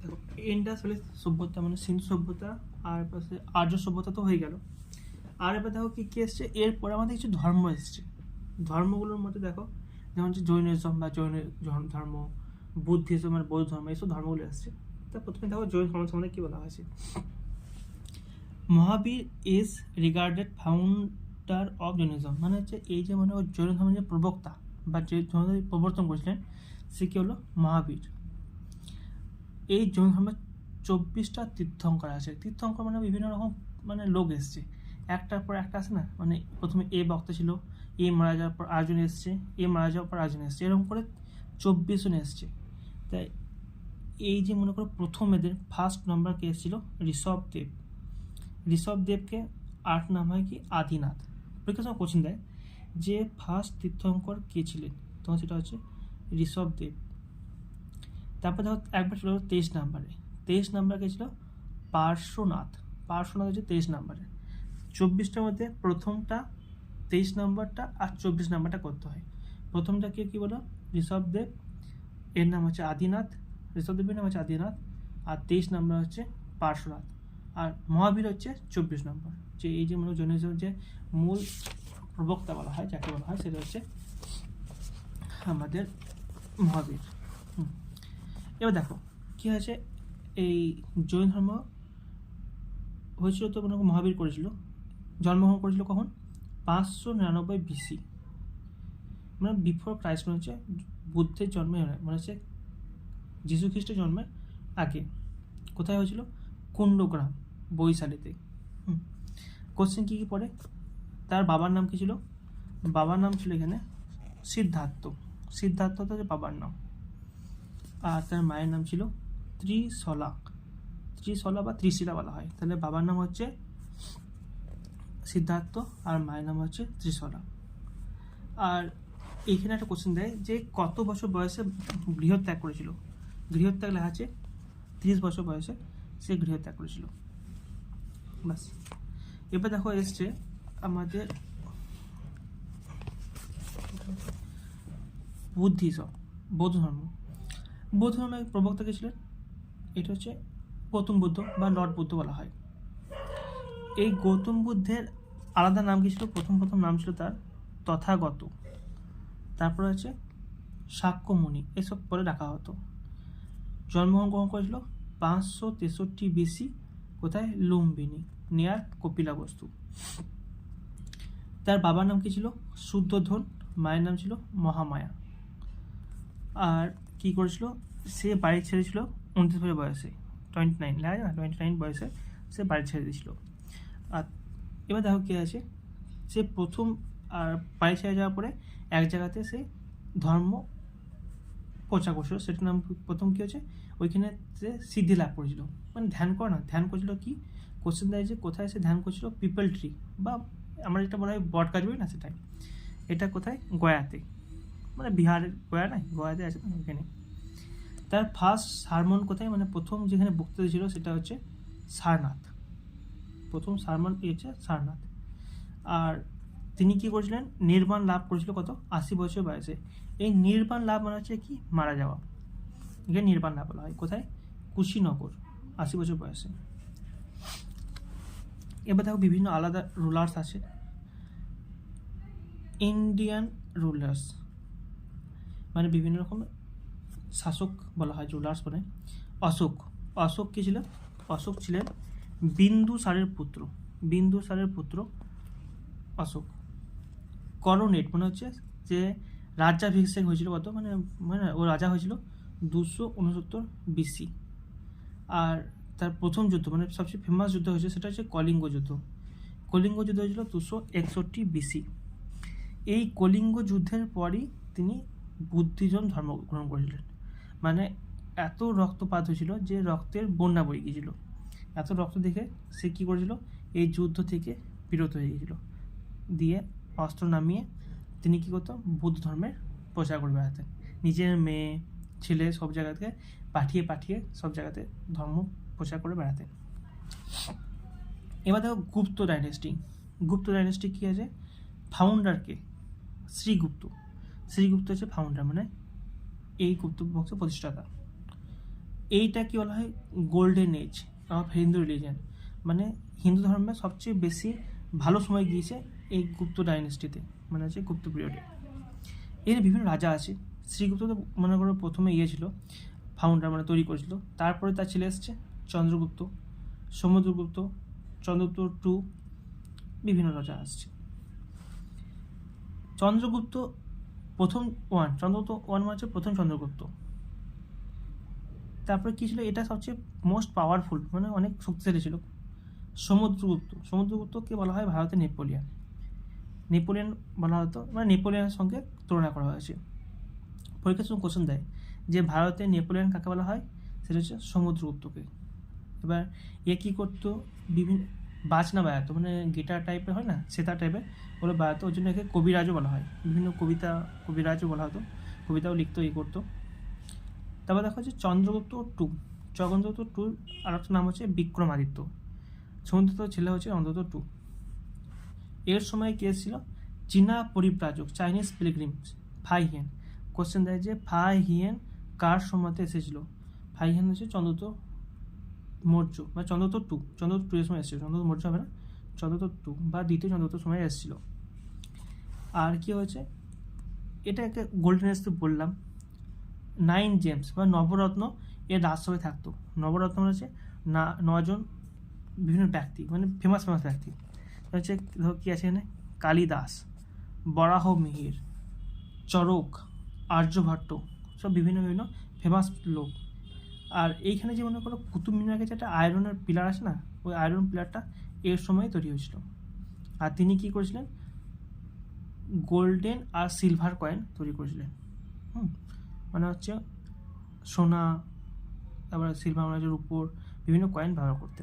দেখো, Indus valley সভ্যতা মানে সিন্ধু সভ্যতা, আর পাশে আর্য সভ্যতা তো হয়ে গেল। আর এবার দেখো কি কি এসছে, এরপরে আমাদের কিছু ধর্ম এসছে। ধর্মগুলোর মধ্যে দেখো, যেমন হচ্ছে জৈনিজম বা জৈন ধর্ম, বুদ্ধিজম মানে বৌদ্ধ ধর্ম, এইসব ধর্মগুলো এসছে। তা প্রথমে দেখো জৈন ধর্ম সম্বন্ধে কি বলা হয়েছে। Mahavir is regarded founder of Jainism, মানে হচ্ছে এই যে মানে জৈন ধর্মের যে প্রবক্তা বা যে ধর্ম প্রবর্তন করেছিলেন সে কি হলো, মহাবীর। এই জৈন ধর্মের 24টা তীর্থঙ্কর আছে। তীর্থঙ্কর মানে বিভিন্ন রকম মানে লোক এসছে, একটার পর একটা আছে না, মানে প্রথমে এ বক্তা ছিল, এ মারা যাওয়ার পর আরেকজন এসছে, এ মারা যাওয়ার পর আরেকজন এসছে, এরকম করে 24 জন এসছে। তাই এই যে মনে করো প্রথম এদের ফার্স্ট নাম্বার কে এসেছিল, ঋষভদেব। ঋষভদেবকে আট নাম হয় কি, আদিনাথ। পরীক্ষার সময় কোশ্চেন দেয় যে ফার্স্ট তীর্থঙ্কর কে ছিলেন, তখন সেটা হচ্ছে ঋষভদেব। তারপর দেখো একবার ছিল 23 নাম্বারে, 23 নাম্বার কে ছিল পার্শ্বনাথ। পার্শ্বনাথ হচ্ছে 23 নাম্বারে। 24টার মধ্যে প্রথমটা, 23 নাম্বারটা আর 24 নাম্বারটা করতে হয়। প্রথমটা কে কি বলো, ঋষভদেব, এর নাম হচ্ছে আদিনাথ, ঋষভদেবের নাম হচ্ছে আদিনাথ, আর 23 নাম্বার হচ্ছে পার্শ্বনাথ। আর মহাবীর হচ্ছে 24 নম্বর। যে এই যে মানে জৈনিজমের যে মূল প্রবক্তা বলা হয়, যাকে বলা হয়, সেটা হচ্ছে আমাদের মহাবীর। এবার দেখো কি হয়েছে, এই জৈন ধর্ম হয়েছিল তো মনে মহাবীর করেছিল, জন্মগ্রহণ করেছিল কখন, 599 BC, মানে বিফোর ক্রাইস্ট, মানে হচ্ছে বুদ্ধের জন্মে, মানে হচ্ছে যীশু খ্রিস্টের জন্মের আগে। কোথায় হয়েছিল, কুণ্ডগ্রাম, বৈশালীতে। কোশ্চেন কী কী পড়ে, তার বাবার নাম কী ছিল, বাবার নাম ছিল এখানে সিদ্ধার্থ। সিদ্ধার্থ হচ্ছে বাবার নাম। আর তার মায়ের নাম ছিল ত্রিশলা। ত্রিশলা বা ত্রিশিলা বলা হয়। তাহলে বাবার নাম হচ্ছে সিদ্ধার্থ আর মায়ের নাম হচ্ছে ত্রিশলা। আর এইখানে একটা কোশ্চেন দেয় যে কত বছর বয়সে গৃহত্যাগ করেছিল। গৃহত্যাগ লেখা আছে 30 বছর বয়সে সে গৃহত্যাগ করেছিল। বাস। এবার দেখো এসছে আমাদের বুদ্ধিজম, বৌদ্ধ ধর্ম। বৌদ্ধ ধর্মের প্রবক্তা কে ছিলেন, এটা হচ্ছে গৌতম বুদ্ধ বা লর্ড বুদ্ধ বলা হয়। এই গৌতম বুদ্ধের আলাদা নাম কি ছিল, প্রথম নাম ছিল তার তথাগত, তারপর হচ্ছে শাক্যমুনি, এসব পরে রাখা হতো। জন্মগ্রহণ করেছিল 563 BC, কোথায়, লুম্বিনী, নিয়ার কপিলাবস্তু। তার বাবার নাম কি ছিল, শুদ্ধোধন, মায়ের নাম ছিল মহামায়া। আর কি করেছিল, সে বাড়ি ছেড়েছিল 29 বছর বয়সে, 29 লেখা যায় না, 29 বয়সে সে বাড়ি ছেড়ে দিয়েছিল। আর এবার দেখো কী আছে, সে প্রথম আর বাড়ি ছেড়ে যাওয়ার পরে এক জায়গাতে সে ধর্ম প্রচার করছিল, সেটার নাম প্রথম কী হচ্ছে, ওইখানে সে সিদ্ধি লাভ করেছিল, মানে ধ্যান করে না, ধ্যান করেছিল কি, কোশ্চেন দেয় যে কোথায় সে ধ্যান করছিল, পিপল ট্রি বা আমরা যেটা বলা হয় বট গাছ বলি না, সেটাই। এটা কোথায়, গয়াতে, মানে বিহারের গয়া নাই, গয়াতে আছে ওখানে। তার ফার্স্ট সারমন কোথায়, মানে প্রথম যেখানে বক্তৃতা ছিল সেটা হচ্ছে সারনাথ। প্রথম সারমন হচ্ছে সারনাথ। আর তিনি কি করেছিলেন, নির্বাণ লাভ করেছিল কত, 80 বছর বয়সে। এই নির্বাণ লাভ মানে হচ্ছে কি, মারা যাওয়া, এখানে নির্বাণ লাভ বলা হয়। কোথায়, কুশীনগর, 80 বছর বয়সে। এবার দেখো বিভিন্ন আলাদা রুলার্স আছে। ইন্ডিয়ান রুলার্স মানে বিভিন্ন রকম শাসক বলা হয়, রুলার্স মানে। অশোক, অশোক কি ছিলেন, অশোক ছিলেন বিন্দুসারের পুত্র, বিন্দুসারের পুত্র অশোক। করনেট মানে হচ্ছে যে রাজ্যাভিষেক হয়েছিল কত, মানে মানে ও রাজা হয়েছিল 269 BC। আর তার প্রথম যুদ্ধ মানে সবচেয়ে ফেমাস যুদ্ধ হয়েছে সেটা হচ্ছে কলিঙ্গ যুদ্ধ। কলিঙ্গ যুদ্ধ হয়েছিল 261 BC। এই কলিঙ্গ যুদ্ধের পরই তিনি বুদ্ধিজম ধর্ম গ্রহণ করেছিলেন। মানে এত রক্তপাত হয়েছিল যে রক্তের বন্যা বয়ে গিয়েছিল। এত রক্ত দেখে সে কী করেছিল, এই যুদ্ধ থেকে বিরত হয়ে গিয়েছিল, দিয়ে অস্ত্র নামিয়ে তিনি কী করতো, বুদ্ধ ধর্মের প্রচার করে বেড়াতেন। নিজের মেয়ে ছেলে সব জায়গাতে পাঠিয়ে সব জায়গাতে ধর্ম প্রচার করে বেড়াতেন। এবার দেখো গুপ্ত ডাইনেস্টি। গুপ্ত ডাইনেস্টি কী আছে, ফাউন্ডারকে শ্রীগুপ্ত। শ্রীগুপ্ত হচ্ছে ফাউন্ডার, মানে এই গুপ্ত বংশের প্রতিষ্ঠাতা। এইটা কি বলা হয় golden age of Hindu religion, মানে হিন্দু ধর্মের সবচেয়ে বেশি ভালো সময় গিয়েছে এই গুপ্ত ডাইনেস্টিতে, মানে হচ্ছে গুপ্ত পিরিয়ডে। এর বিভিন্ন রাজা আছে। শ্রীগুপ্ত তো মনে করো প্রথমে ছিল ফাউন্ডার, মানে তৈরি করেছিল। তারপরে তার ছেলে এসছে চন্দ্রগুপ্ত, সমুদ্রগুপ্ত, চন্দ্রগুপ্ত টু, বিভিন্ন রাজা আসছে। চন্দ্রগুপ্ত চন্দ্রগুপ্ত ওয়ান মানে হচ্ছে প্রথম চন্দ্রগুপ্ত। তারপরে কী ছিল, এটা সবচেয়ে মোস্ট পাওয়ারফুল, মানে অনেক শক্তিশালী ছিল সমুদ্রগুপ্তকে বলা হয় ভারতের নেপোলিয়ন বলা হতো, মানে নেপোলিয়নের সঙ্গে তুলনা করা হয়েছে। পরীক্ষার সময় কোশ্চেন দেয় যে ভারতে নেপোলিয়ন কাকে বলা হয়, সেটা হচ্ছে সমুদ্রগুপ্তকে। এবার এ কী করতো, বিভিন্ন বাজনা বাজাতো, মানে গিটার টাইপের হয় না, সেতার টাইপের ওগুলো বাজাতো, ওই জন্য একে কবিরাজও বলা হয়। বিভিন্ন কবিরাজও বলা হতো, কবিতাও লিখতো, করতো। তারপর দেখা হচ্ছে চন্দ্রগুপ্ত টুর আর একটা নাম হচ্ছে বিক্রমাদিত্য। সমুদ্রগুপ্ত ছেলে হচ্ছে চন্দ্রগুপ্ত টু। এর সময় কে ছিল, চীনা পরিব্রাজক, Chinese pilgrims, Fa Hien. Question দেয় যে ফাই হিয়েন কার সময়তে এসেছিল। ফাই হিয়েন হচ্ছে চন্দ্রগুপ্ত মৌর্য বা চন্দ্রগুপ্ত টু এর সময় এসেছিল। চন্দ্রগুপ্ত মৌর্য হবে না, চন্দ্রগুপ্ত টু বা দ্বিতীয় চন্দ্রগুপ্ত সময় এসেছিল। আর কি হয়েছে, এটাকে গোল্ডেন এজ তো বললাম। 9 জেমস বা নবরত্ন এর রাজসভায় থাকতো। নবরত্ন মানে হচ্ছে 9জন বিভিন্ন ব্যক্তি, মানে ফেমাস ব্যক্তি। হচ্ছে ধর কী আছে এখানে, কালিদাস, বরাহ মিহির, চরক, আর্যভট্ট, সব বিভিন্ন ফেমাস লোক। আর এইখানে যে মনে করো কুতুব মিনারের কাছে একটা আয়রনের পিলার আছে না, ওই আয়রন পিলারটা এর সময় তৈরি হয়েছিল। আর তিনি কী করেছিলেন, গোল্ডেন আর সিলভার কয়েন তৈরি করেছিলেন। মানে হচ্ছে সোনা, তারপরে সিলভার, মানে রূপোর বিভিন্ন কয়েন ব্যবহার করতে।